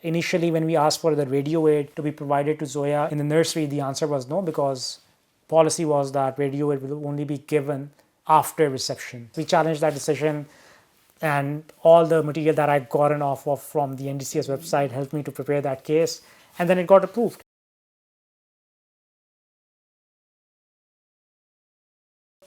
Initially, when we asked for the radio aid to be provided to Zoya in the nursery, the answer was no, because policy was that radio aid will only be given after reception. We challenged that decision, and all the material that I'd gotten off of from the NDCS website helped me to prepare that case, and then it got approved.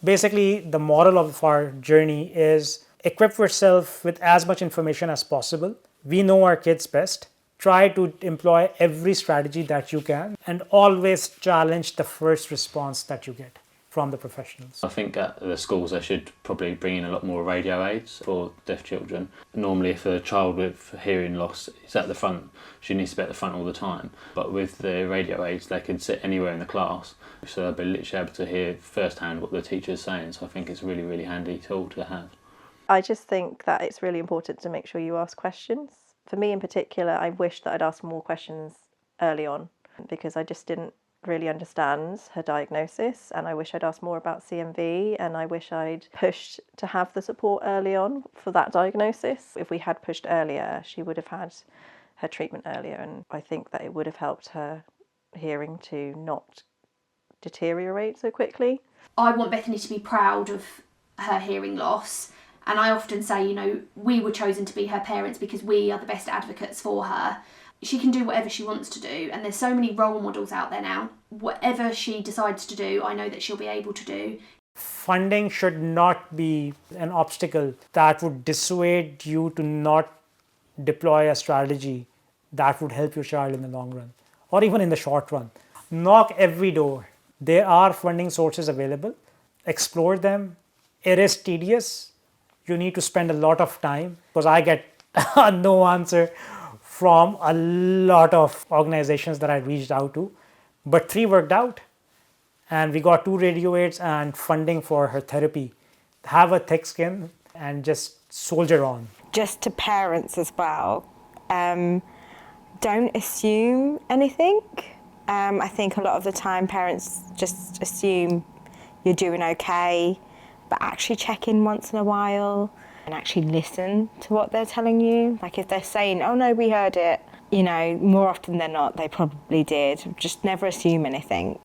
Basically, the moral of our journey is equip yourself with as much information as possible. We know our kids best. Try to employ every strategy that you can, and always challenge the first response that you get from the professionals. I think at the schools they should probably bring in a lot more radio aids for deaf children. Normally if a child with hearing loss is at the front, she needs to be at the front all the time. But with the radio aids they can sit anywhere in the class, so they'll be literally able to hear firsthand what the teacher's saying. So I think it's a really, really handy tool to have. I just think that it's really important to make sure you ask questions. For me in particular, I wish that I'd asked more questions early on, because I just didn't really understand her diagnosis, and I wish I'd asked more about CMV, and I wish I'd pushed to have the support early on for that diagnosis. If we had pushed earlier, she would have had her treatment earlier, and I think that it would have helped her hearing to not deteriorate so quickly. I want Bethany to be proud of her hearing loss, and I often say, you know, we were chosen to be her parents because we are the best advocates for her. She can do whatever she wants to do, and there's so many role models out there now. Whatever she decides to do, I know that she'll be able to do. Funding should not be an obstacle that would dissuade you to not deploy a strategy that would help your child in the long run, or even in the short run. Knock every door. There are funding sources available. Explore them. It is tedious. You need to spend a lot of time, because I get no answer from a lot of organizations that I reached out to, but 3 worked out, and we got 2 radio aids and funding for her therapy. Have a thick skin and just soldier on. Just to parents as well, don't assume anything. I think a lot of the time parents just assume you're doing okay, but actually check in once in a while and actually listen to what they're telling you. Like if they're saying, oh no, we heard it, you know, more often than not, they probably did. Just never assume anything.